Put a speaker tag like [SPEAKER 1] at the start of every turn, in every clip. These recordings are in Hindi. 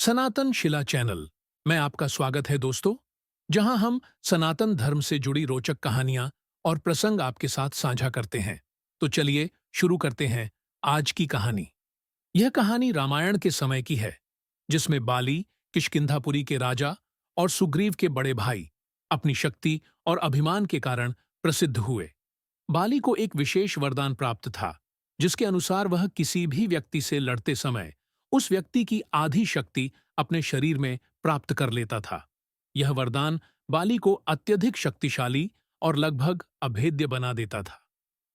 [SPEAKER 1] सनातन शिला चैनल में आपका स्वागत है दोस्तों, जहां हम सनातन धर्म से जुड़ी रोचक कहानियां और प्रसंग आपके साथ साझा करते हैं। तो चलिए शुरू करते हैं आज की कहानी। यह कहानी रामायण के समय की है, जिसमें बाली किष्किंधापुरी के राजा और सुग्रीव के बड़े भाई अपनी शक्ति और अभिमान के कारण प्रसिद्ध हुए। बाली को एक विशेष वरदान प्राप्त था, जिसके अनुसार वह किसी भी व्यक्ति से लड़ते समय उस व्यक्ति की आधी शक्ति अपने शरीर में प्राप्त कर लेता था। यह वरदान बाली को अत्यधिक शक्तिशाली और लगभग अभेद्य बना देता था।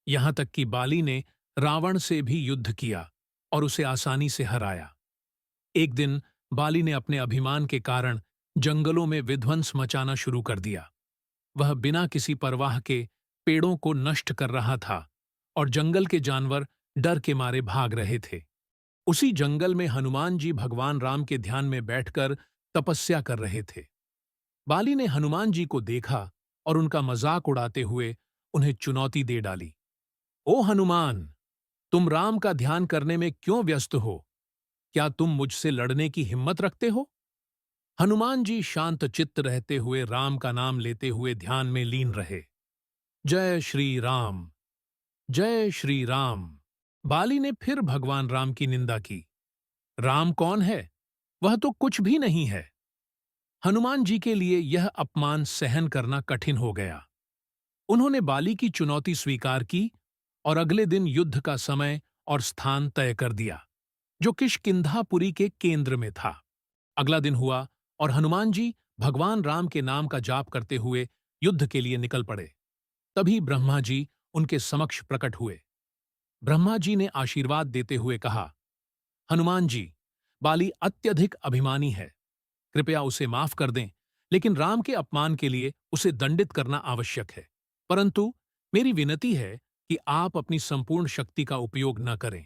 [SPEAKER 1] यहां तक कि बाली ने रावण से भी युद्ध किया और उसे आसानी से हराया। एक दिन बाली ने अपने अभिमान के कारण जंगलों में विध्वंस मचाना शुरू कर दिया। वह बिना किसी परवाह के पेड़ों को नष्ट कर रहा था और जंगल के जानवर डर के मारे भाग रहे थे। उसी जंगल में हनुमान जी भगवान राम के ध्यान में बैठकर तपस्या कर रहे थे। बाली ने हनुमान जी को देखा और उनका मजाक उड़ाते हुए उन्हें चुनौती दे डाली। ओ हनुमान, तुम राम का ध्यान करने में क्यों व्यस्त हो? क्या तुम मुझसे लड़ने की हिम्मत रखते हो? हनुमान जी शांत चित्त रहते हुए राम का नाम लेते हुए ध्यान में लीन रहे। जय श्री राम, जय श्री राम। बाली ने फिर भगवान राम की निंदा की। राम कौन है? वह तो कुछ भी नहीं है। हनुमान जी के लिए यह अपमान सहन करना कठिन हो गया। उन्होंने बाली की चुनौती स्वीकार की और अगले दिन युद्ध का समय और स्थान तय कर दिया, जो किष्किंधापुरी के केंद्र में था। अगला दिन हुआ और हनुमान जी भगवान राम के नाम का जाप करते हुए युद्ध के लिए निकल पड़े। तभी ब्रह्मा जी उनके समक्ष प्रकट हुए। ब्रह्मा जी ने आशीर्वाद देते हुए कहा, हनुमान जी, बाली अत्यधिक अभिमानी है। कृपया उसे माफ कर दें, लेकिन राम के अपमान के लिए उसे दंडित करना आवश्यक है। परंतु मेरी विनती है कि आप अपनी संपूर्ण शक्ति का उपयोग न करें।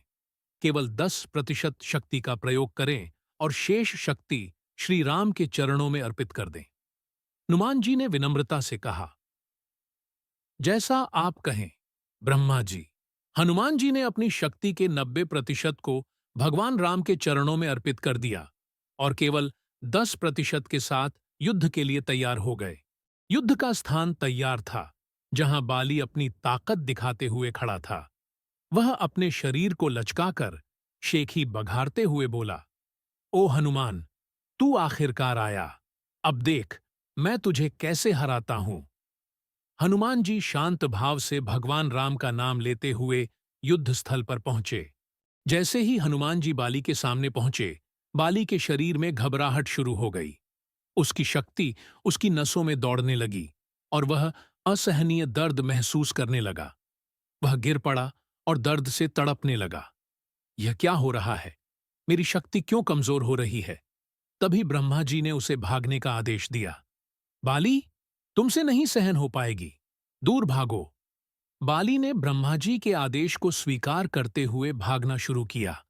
[SPEAKER 1] केवल 10% शक्ति का प्रयोग करें और शेष शक्ति श्री राम के चरणों में अर्पित कर दें। हनुमान जी ने विनम्रता से कहा, जैसा आप कहें ब्रह्मा जी। हनुमान जी ने अपनी शक्ति के 90% को भगवान राम के चरणों में अर्पित कर दिया और केवल 10% के साथ युद्ध के लिए तैयार हो गए। युद्ध का स्थान तैयार था, जहां बाली अपनी ताकत दिखाते हुए खड़ा था। वह अपने शरीर को लचकाकर शेखी बघारते हुए बोला, ओ हनुमान, तू आखिरकार आया। अब देख मैं तुझे कैसे हराता हूं। हनुमान जी शांत भाव से भगवान राम का नाम लेते हुए युद्ध स्थल पर पहुंचे। जैसे ही हनुमान जी बाली के सामने पहुंचे, बाली के शरीर में घबराहट शुरू हो गई। उसकी शक्ति उसकी नसों में दौड़ने लगी और वह असहनीय दर्द महसूस करने लगा। वह गिर पड़ा और दर्द से तड़पने लगा। यह क्या हो रहा है? मेरी शक्ति क्यों कमजोर हो रही है? तभी ब्रह्मा जी ने उसे भागने का आदेश दिया। बाली, तुमसे नहीं सहन हो पाएगी, दूर भागो। बाली ने ब्रह्मा जी के आदेश को स्वीकार करते हुए भागना शुरू किया।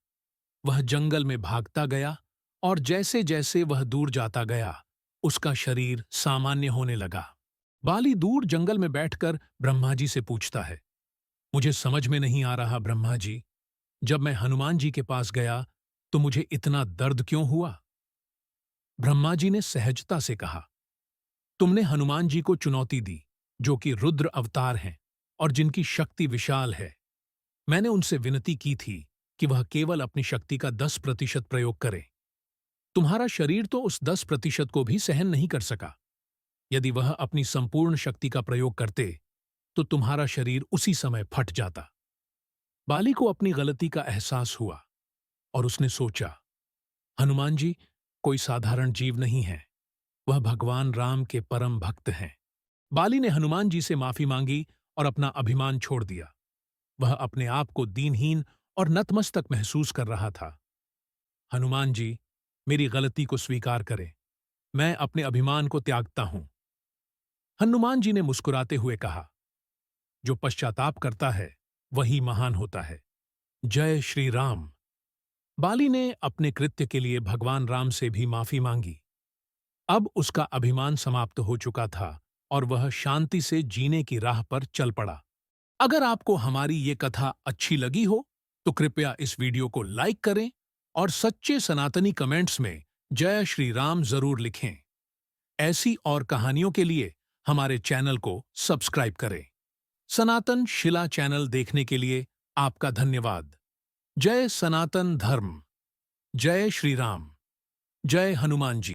[SPEAKER 1] वह जंगल में भागता गया और जैसे जैसे वह दूर जाता गया, उसका शरीर सामान्य होने लगा। बाली दूर जंगल में बैठकर ब्रह्मा जी से पूछता है, मुझे समझ में नहीं आ रहा ब्रह्मा जी, जब मैं हनुमान जी के पास गया तो मुझे इतना दर्द क्यों हुआ? ब्रह्मा जी ने सहजता से कहा, तुमने हनुमान जी को चुनौती दी, जो कि रुद्र अवतार हैं और जिनकी शक्ति विशाल है। मैंने उनसे विनती की थी कि वह केवल अपनी शक्ति का 10% प्रयोग करें। तुम्हारा शरीर तो उस 10% को भी सहन नहीं कर सका। यदि वह अपनी संपूर्ण शक्ति का प्रयोग करते तो तुम्हारा शरीर उसी समय फट जाता। बाली को अपनी गलती का एहसास हुआ और उसने सोचा, हनुमान जी कोई साधारण जीव नहीं है, वह भगवान राम के परम भक्त हैं। बाली ने हनुमान जी से माफी मांगी और अपना अभिमान छोड़ दिया। वह अपने आप को दीनहीन और नतमस्तक महसूस कर रहा था। हनुमान जी, मेरी गलती को स्वीकार करें, मैं अपने अभिमान को त्यागता हूं। हनुमान जी ने मुस्कुराते हुए कहा, जो पश्चाताप करता है वही महान होता है। जय श्री राम। बाली ने अपने कृत्य के लिए भगवान राम से भी माफी मांगी। अब उसका अभिमान समाप्त हो चुका था और वह शांति से जीने की राह पर चल पड़ा। अगर आपको हमारी ये कथा अच्छी लगी हो तो कृपया इस वीडियो को लाइक करें और सच्चे सनातनी कमेंट्स में जय श्री राम जरूर लिखें। ऐसी और कहानियों के लिए हमारे चैनल को सब्सक्राइब करें। सनातन शिला चैनल देखने के लिए आपका धन्यवाद। जय सनातन धर्म। जय श्री राम। जय हनुमान जी।